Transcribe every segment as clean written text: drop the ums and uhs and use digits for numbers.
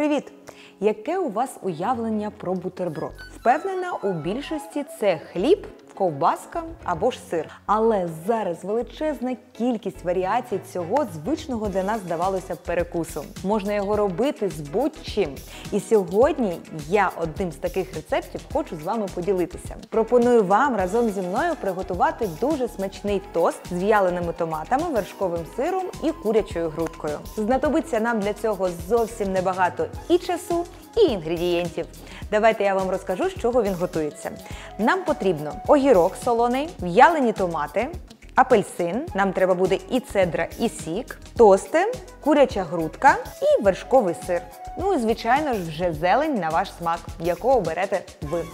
Привіт! Яке у вас уявлення про бутерброд? Впевнена, у більшості це хліб, ковбаска або ж сир. Але зараз величезна кількість варіацій цього звичного для нас, здавалося б, перекусу. Можна його робити з будь-чим. І сьогодні я одним з таких рецептів хочу з вами поділитися. Пропоную вам разом зі мною приготувати дуже смачний тост з в'яленими томатами, вершковим сиром і курячою грудкою. Знадобиться нам для цього зовсім небагато і часу, і інгредієнтів. Давайте я вам розкажу, з чого він готується. Нам потрібно огірок солоний, в'ялені томати, апельсин, нам треба буде і цедра, і сік, тости, куряча грудка і вершковий сир. Ну і, звичайно ж, вже зелень на ваш смак, яку оберете ви.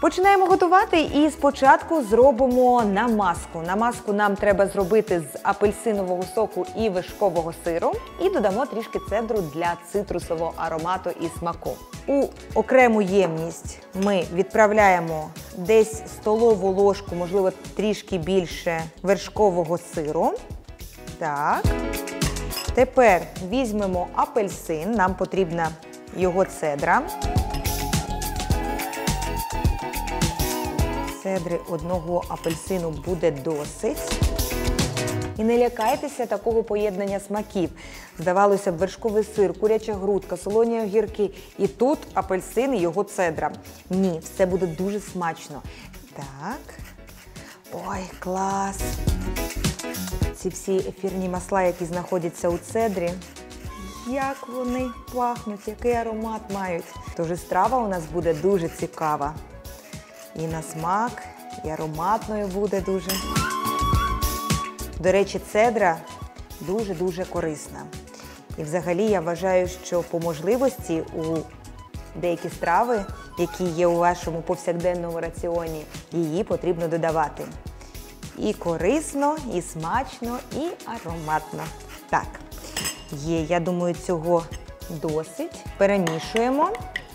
Починаємо готувати і спочатку зробимо намазку. Намазку нам треба зробити з апельсинового соку і вершкового сиру. І додамо трішки цедру для цитрусового аромату і смаку. У окрему ємність ми відправляємо десь столову ложку, можливо трішки більше вершкового сиру. Так. Тепер візьмемо апельсин, нам потрібна його цедра. Цедри одного апельсину буде досить. І не лякайтеся такого поєднання смаків. Здавалося б, вершковий сир, куряча грудка, солоні огірки. І тут апельсин і його цедра. Ні, все буде дуже смачно. Так. Ой, клас! Ці всі ефірні масла, які знаходяться у цедрі, як вони пахнуть, який аромат мають. Тож страва у нас буде дуже цікава. І на смак, і ароматною буде дуже. До речі, цедра дуже-дуже корисна. І взагалі я вважаю, що по можливості у деякі страви, які є у вашому повсякденному раціоні, її потрібно додавати. І корисно, і смачно, і ароматно. Так, є, я думаю, цього досить. Перемішуємо.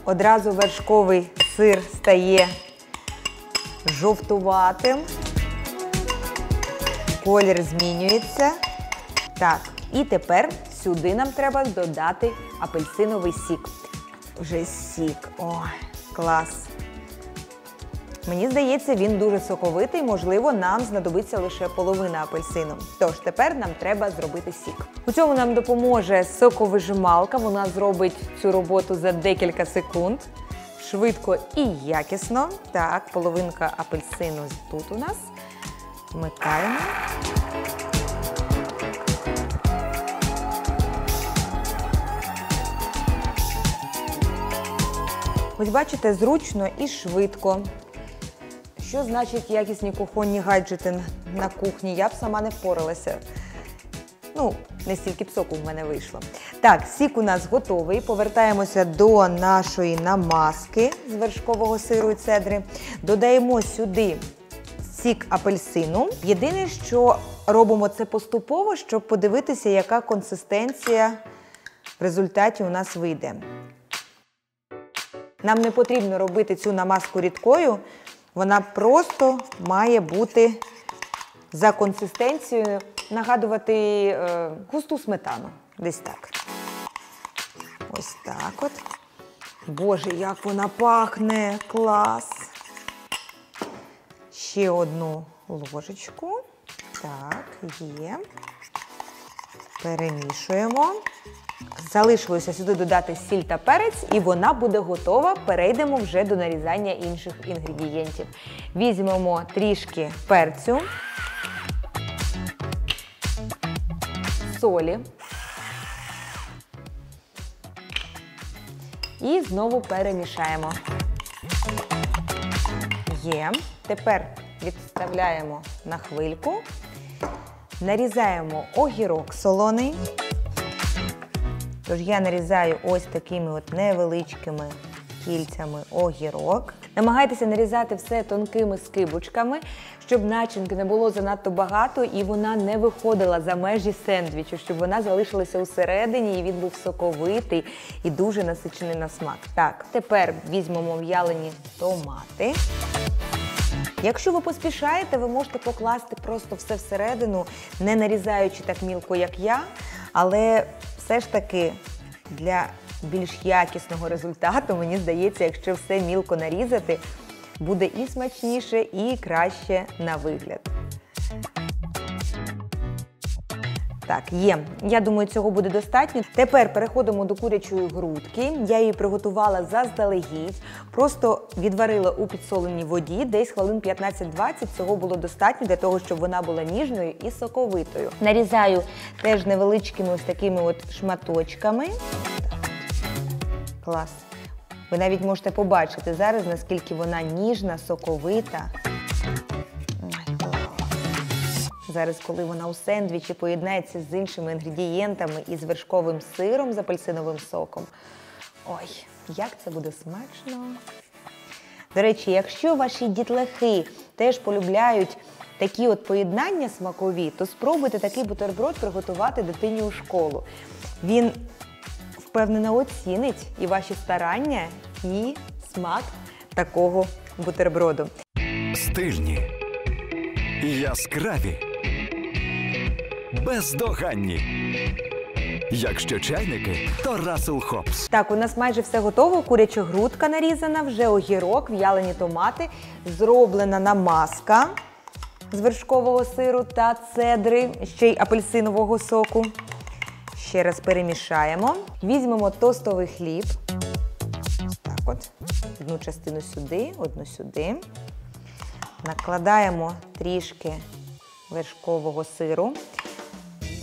Одразу вершковий сир стає жовтуватим. Колір змінюється. Так, і тепер сюди нам треба додати апельсиновий сік. Вже сік. Ой, клас. Мені здається, він дуже соковитий, можливо, нам знадобиться лише половина апельсину. Тож, тепер нам треба зробити сік. У цьому нам допоможе соковижималка, вона зробить цю роботу за декілька секунд. Швидко і якісно. Так, половинка апельсину тут у нас. Вмикаємо. Ось бачите, зручно і швидко. Що значить якісні кухонні гаджети на кухні? Я б сама не впоралася. Ну, не стільки б соку в мене вийшло. Так, сік у нас готовий. Повертаємося до нашої намазки з вершкового сиру і цедри. Додаємо сюди сік апельсину. Єдине, що робимо це поступово, щоб подивитися, яка консистенція в результаті у нас вийде. Нам не потрібно робити цю намазку рідкою. Вона просто має бути за консистенцією нагадувати густу сметану. Десь так. Ось так от. Боже, як вона пахне! Клас! Ще одну ложечку. Так, є. Перемішуємо. Залишилося сюди додати сіль та перець, і вона буде готова. Перейдемо вже до нарізання інших інгредієнтів. Візьмемо трішки перцю, солі і знову перемішаємо. Є. Тепер відставляємо на хвильку. Нарізаємо огірок солоний. Тож я нарізаю ось такими от невеличкими кільцями огірок. Намагайтеся нарізати все тонкими скибочками, щоб начинки не було занадто багато і вона не виходила за межі сендвічу, щоб вона залишилася усередині і він був соковитий і дуже насичений на смак. Так, тепер візьмемо в'ялені томати. Якщо ви поспішаєте, ви можете покласти просто все всередину, не нарізаючи так мілко, як я, але все ж таки для більш якісного результату, мені здається, якщо все мілко нарізати, буде і смачніше, і краще на вигляд. Так, є. Я думаю, цього буде достатньо. Тепер переходимо до курячої грудки. Я її приготувала заздалегідь. Просто відварила у підсоленій воді, десь хвилин 15-20. Цього було достатньо для того, щоб вона була ніжною і соковитою. Нарізаю теж невеличкими ось такими от шматочками. Клас. Ви навіть можете побачити зараз, наскільки вона ніжна, соковита. Зараз, коли вона у сендвічі поєднається з іншими інгредієнтами і з вершковим сиром з апельсиновим соком. Ой, як це буде смачно! До речі, якщо ваші дітлахи теж полюбляють такі от поєднання смакові, то спробуйте такий бутерброд приготувати дитині у школу. Він, впевнено, оцінить і ваші старання, і смак такого бутерброду. Стильні, яскраві, бездоганні. Якщо чайники, то Russell Hobbs. Так, у нас майже все готово. Куряча грудка нарізана, вже огірок, в'ялені томати, зроблена намазка з вершкового сиру та цедри, ще й апельсинового соку. Ще раз перемішаємо. Візьмемо тостовий хліб. Ось так от. Одну частину сюди, одну сюди. Накладаємо трішки вершкового сиру.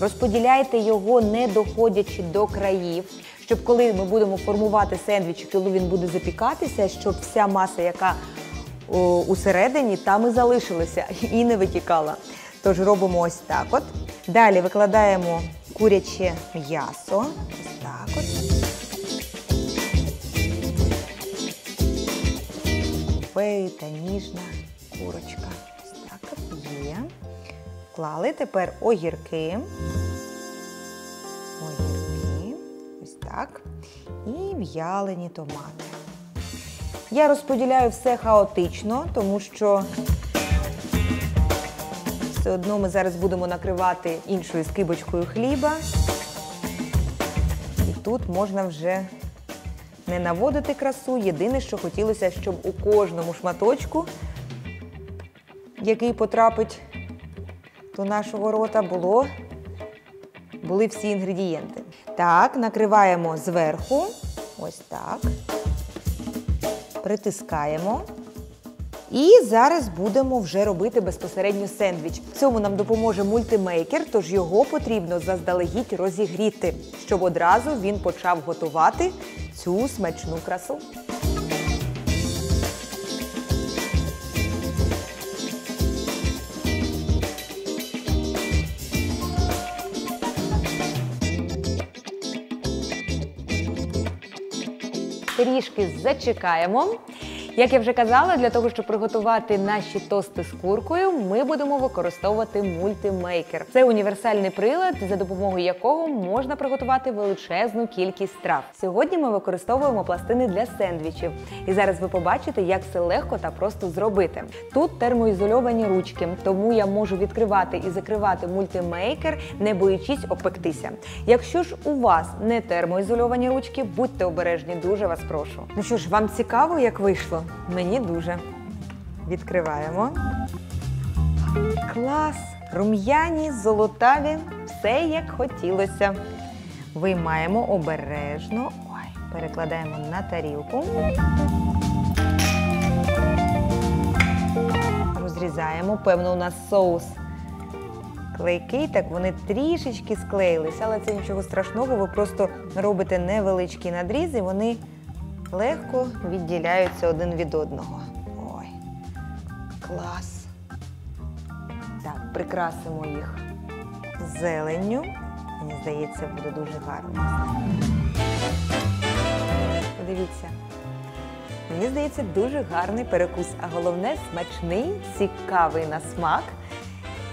Розподіляйте його, не доходячи до країв, щоб коли ми будемо формувати сендвіч, коли він буде запікатися, щоб вся маса, яка усередині, там і залишилася і не витікала. Тож робимо ось так от. Далі викладаємо куряче м'ясо. Ось так от. Та ніжна курочка. Ось так от є. Вклали. Тепер огірки. Огірки. Ось так. І в'ялені томати. Я розподіляю все хаотично, тому що все одно ми зараз будемо накривати іншою скибочкою хліба. І тут можна вже не наводити красу. Єдине, що хотілося, щоб у кожному шматочку, який потрапить до нашого рота, були всі інгредієнти. Так, накриваємо зверху. Ось так. Притискаємо. І зараз будемо вже робити безпосередньо сендвіч. В цьому нам допоможе мультимейкер, тож його потрібно заздалегідь розігріти, щоб одразу він почав готувати цю смачну красу. Трішки зачекаємо. Як я вже казала, для того, щоб приготувати наші тости з куркою, ми будемо використовувати мультимейкер. Це універсальний прилад, за допомогою якого можна приготувати величезну кількість страв. Сьогодні ми використовуємо пластини для сендвічів. І зараз ви побачите, як все легко та просто зробити. Тут термоізольовані ручки, тому я можу відкривати і закривати мультимейкер, не боючись обпектися. Якщо ж у вас не термоізольовані ручки, будьте обережні, дуже вас прошу. Ну що ж, вам цікаво, як вийшло? Мені дуже. Відкриваємо. Клас! Рум'яні, золотаві, все як хотілося. Виймаємо обережно. Ой, перекладаємо на тарілку. Розрізаємо. Певно, у нас соус клейкий, так вони трішечки склеїлися, але це нічого страшного, ви просто робите невеличкі надрізи, вони легко відділяються один від одного. Ой, клас! Так, прикрасимо їх зеленню. Мені здається, буде дуже гарно. Подивіться. Мені здається, дуже гарний перекус, а головне – смачний, цікавий на смак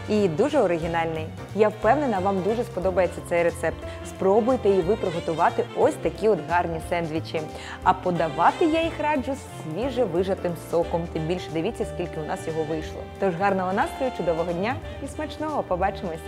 і дуже оригінальний. Я впевнена, вам дуже сподобається цей рецепт. Спробуйте і ви приготувати ось такі от гарні сендвічі. А подавати я їх раджу свіжевижатим соком. Тим більше дивіться, скільки у нас його вийшло. Тож гарного настрою, чудового дня і смачного! Побачимося!